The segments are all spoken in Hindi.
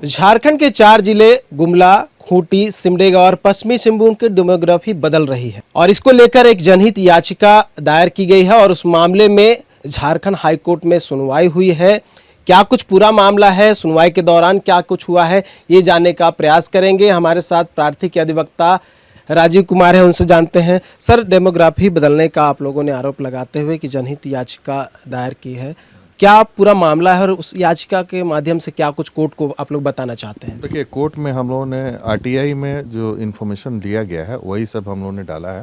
झारखंड के 4 जिले गुमला, खूंटी, सिमडेगा और पश्चिमी सिंहभूम की डेमोग्राफी बदल रही है और इसको लेकर एक जनहित याचिका दायर की गई है और उस मामले में झारखंड हाईकोर्ट में सुनवाई हुई है। क्या कुछ पूरा मामला है, सुनवाई के दौरान क्या कुछ हुआ है, ये जानने का प्रयास करेंगे। हमारे साथ प्रार्थी के अधिवक्ता राजीव कुमार है, उनसे जानते हैं। सर, डेमोग्राफी बदलने का आप लोगों ने आरोप लगाते हुए कि जनहित याचिका दायर की है, क्या पूरा मामला है और उस याचिका के माध्यम से क्या कुछ कोर्ट को आप लोग बताना चाहते हैं? देखिए, कोर्ट में हम लोगों ने आरटीआई में जो इन्फॉर्मेशन दिया गया है वही सब हम लोगों ने डाला है।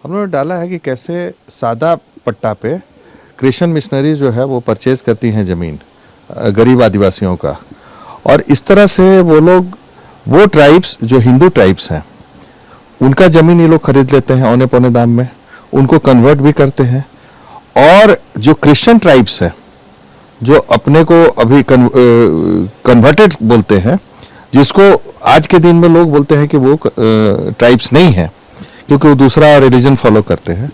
हम लोगों ने डाला है कि कैसे सादा पट्टा पे क्रिश्चियन मिशनरी जो है वो परचेज़ करती हैं ज़मीन गरीब आदिवासियों का, और इस तरह से वो ट्राइब्स जो हिंदू ट्राइब्स हैं उनका ज़मीन ये लोग खरीद लेते हैं औने पौने दाम में, उनको कन्वर्ट भी करते हैं। और जो क्रिश्चियन ट्राइब्स हैं जो अपने को अभी कन्वर्टेड बोलते हैं, जिसको आज के दिन में लोग बोलते हैं कि वो ट्राइब्स नहीं है क्योंकि वो दूसरा रिलीजन फॉलो करते हैं,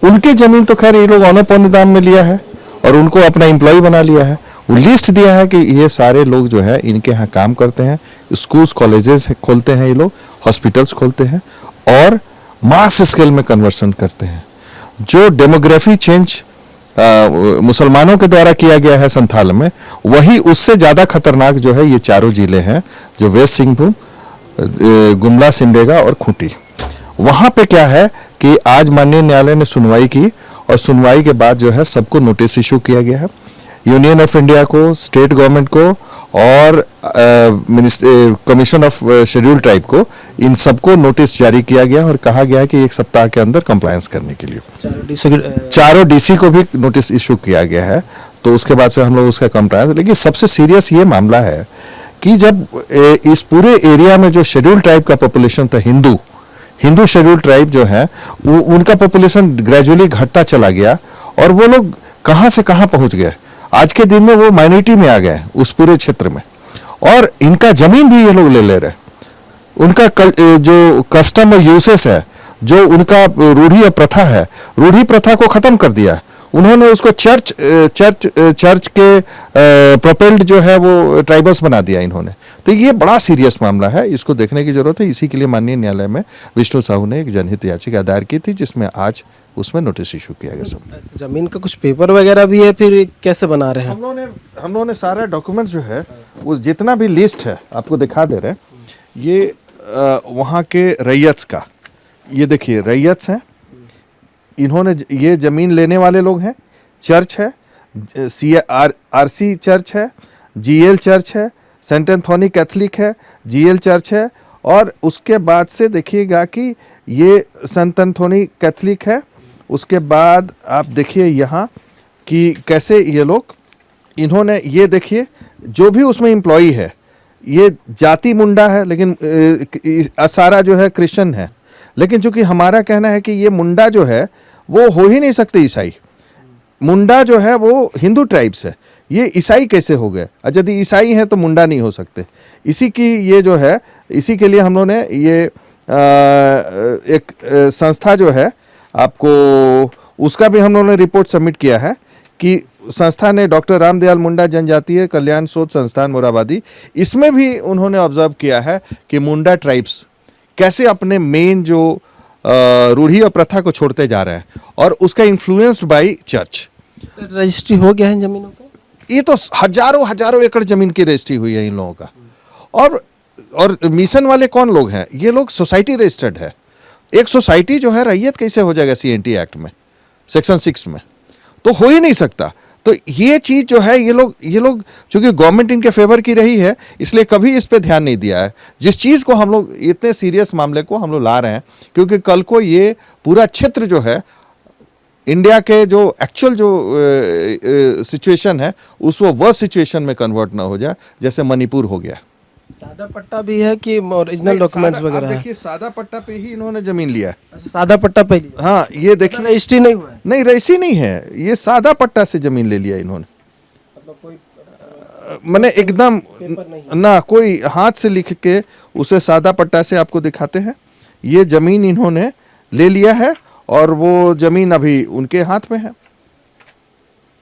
उनके ज़मीन तो खैर ये लोग औने पौने दाम में लिया है और उनको अपना एम्प्लॉय बना लिया है। वो लिस्ट दिया है कि ये सारे लोग जो है इनके यहाँ काम करते हैं, स्कूल्स कॉलेजेस खोलते हैं, ये लोग हॉस्पिटल्स खोलते हैं और मास स्केल में कन्वर्सन करते हैं। जो डेमोग्राफी चेंज मुसलमानों के द्वारा किया गया है संथाल में, वही उससे ज़्यादा खतरनाक जो है ये चारों जिले हैं, जो वेस्ट सिंहभूम, गुमला, सिमडेगा और खूंटी। वहाँ पे क्या है कि आज माननीय न्यायालय ने सुनवाई की और सुनवाई के बाद जो है सबको नोटिस इशू किया गया है, यूनियन ऑफ इंडिया को, स्टेट गवर्नमेंट को और कमीशन ऑफ शेड्यूल ट्राइब को, इन सबको नोटिस जारी किया गया और कहा गया है कि 1 सप्ताह के अंदर कंप्लायंस करने के लिए चारों डीसी को भी नोटिस इशू किया गया है। तो उसके बाद से हम लोग उसका कंप्लायंस, लेकिन सबसे सीरियस ये मामला है कि जब इस पूरे एरिया में जो शेड्यूल ट्राइब का पॉपुलेशन था, हिंदू शेड्यूल ट्राइब जो है उनका पॉपुलेशन ग्रेजुअली घटता चला गया और वो लोग कहाँ से कहाँ पहुँच गए। आज के दिन में वो माइनॉरिटी में आ गए उस पूरे क्षेत्र में, और इनका जमीन भी ये लोग ले रहे। उनका जो कस्टम और यूसेस है, जो उनका रूढ़ी और प्रथा है, रूढ़ी प्रथा को खत्म कर दिया उन्होंने। उसको चर्च के प्रोपेल्ड जो है वो ट्राइबल्स बना दिया इन्होंने। तो ये बड़ा सीरियस मामला है, इसको देखने की जरूरत है। इसी के लिए माननीय न्यायालय में विष्णु साहू ने एक जनहित याचिका दायर की थी, जिसमें आज उसमें नोटिस इशू किया गया। सब जमीन का कुछ पेपर वगैरह भी है, फिर कैसे बना रहे हैं? हम लोगों ने सारा डॉक्यूमेंट जो है वो जितना भी लिस्ट है आपको दिखा दे रहे हैं। ये वहाँ के रैयत्स का, ये देखिए रैयत्स हैं, इन्होंने ये ज़मीन लेने वाले लोग हैं। चर्च है, CRC चर्च है, GL चर्च है, सेंट एंथोनी कैथलिक है, GL चर्च है, और उसके बाद से देखिएगा कि ये सेंट एंथोनी कैथलिक है। उसके बाद आप देखिए यहाँ कि कैसे ये लोग, इन्होंने ये देखिए जो भी उसमें एम्प्लॉई है ये जाति मुंडा है, लेकिन सारा जो है क्रिश्चियन है। लेकिन चूंकि हमारा कहना है कि ये मुंडा जो है वो हो ही नहीं सकते ईसाई। मुंडा जो है वो हिंदू ट्राइब्स है, ये ईसाई कैसे हो गए? यदि ईसाई हैं तो मुंडा नहीं हो सकते। इसी की ये जो है, इसी के लिए हम लोगों ने ये एक संस्था जो है, आपको उसका भी हम लोगों ने रिपोर्ट सबमिट किया है कि संस्था ने डॉक्टर रामदयाल मुंडा जनजातीय कल्याण शोध संस्थान मोराबादी, इसमें भी उन्होंने ऑब्जर्व किया है कि मुंडा ट्राइब्स कैसे अपने मेन जो रूढ़ी और प्रथा को छोड़ते जा रहे हैं, और उसका इन्फ्लुएंस्ड बाय चर्च। रजिस्ट्री हो गया है जमीनों का? ये तो हजारों एकड़ जमीन की रजिस्ट्री हुई है इन लोगों का। और मिशन वाले कौन लोग हैं? ये लोग सोसाइटी रजिस्टर्ड है। एक सोसाइटी जो है रैयत कैसे हो जाएगा CNT एक्ट में, सेक्शन 6 में? तो हो ही नहीं सकता। तो ये चीज़ जो है ये लोग चूंकि गवर्नमेंट इनके फेवर की रही है, इसलिए कभी इस पे ध्यान नहीं दिया है। जिस चीज़ को हम लोग इतने सीरियस मामले को हम लोग ला रहे हैं, क्योंकि कल को ये पूरा क्षेत्र जो है इंडिया के जो एक्चुअल जो सिचुएशन है उस वो वर्स्ट सिचुएशन में कन्वर्ट ना हो जाए, जैसे मणिपुर हो गया। सादा पट्टा भी है कि ओरिजिनल डॉक्यूमेंट्स वगैरह है? देखिए सादा पट्टा पे ही इन्होंने जमीन लिया है। अच्छा, सादा पट्टा पे लिया? हाँ, ये देखिए रजिस्ट्री नहीं हुआ है? नहीं, रजिस्ट्री नहीं है, ये सादा पट्टा से जमीन ले लिया इन्होंने। मतलब कोई मैंने एकदम ना कोई हाथ से लिख के उसे सादा पट्टा से आपको दिखाते हैं। ये जमीन इन्होंने ले लिया है और वो जमीन अभी उनके हाथ में है।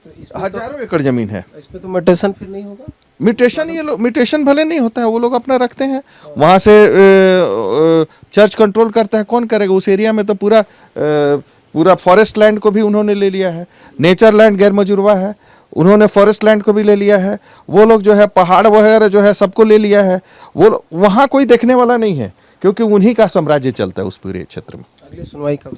तो हजारों एकड़ जमीन है। इस पे तो म्यूटेशन फिर नहीं होगा? म्यूटेशन, ये लोग म्यूटेशन भले नहीं होता है, वो लोग अपना रखते हैं वहाँ से। चर्च कंट्रोल करता है, कौन करेगा उस एरिया में? तो पूरा फॉरेस्ट लैंड को भी उन्होंने ले लिया है। नेचर लैंड गैर मजुरवा है, उन्होंने फॉरेस्ट लैंड को भी ले लिया है। वो लोग जो है पहाड़ वगैरह जो है सबको ले लिया है। वो वहाँ कोई देखने वाला नहीं है, क्योंकि उन्हीं का साम्राज्य चलता है उस पूरे क्षेत्र में। अगली सुनवाई कब?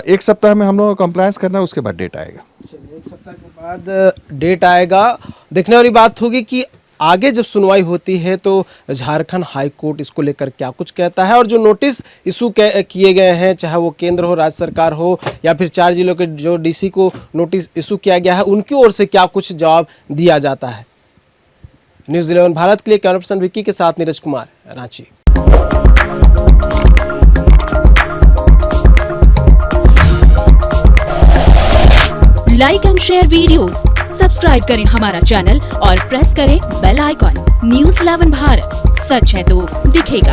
1 सप्ताह में हम लोगों को कंप्लायंस करना है, उसके बाद डेट आएगा। चलिए, 1 सप्ताह के बाद डेट आएगा। देखने वाली बात होगी कि आगे जब सुनवाई होती है तो झारखंड हाई कोर्ट इसको लेकर क्या कुछ कहता है, और जो नोटिस इशू किए गए हैं, चाहे वो केंद्र हो, राज्य सरकार हो, या फिर 4 जिलों के जो डीसी को नोटिस इशू किया गया है, उनकी ओर से क्या कुछ जवाब दिया जाता है। न्यूज़ 11 भारत के लिए कैमरा पर्सन विक्की के साथ Neeraj Kumar, Ranchi. Like and share videos, subscribe करें हमारा चैनल और प्रेस करें बेल आइकॉन। न्यूज़ 11 भारत, सच है तो दिखेगा।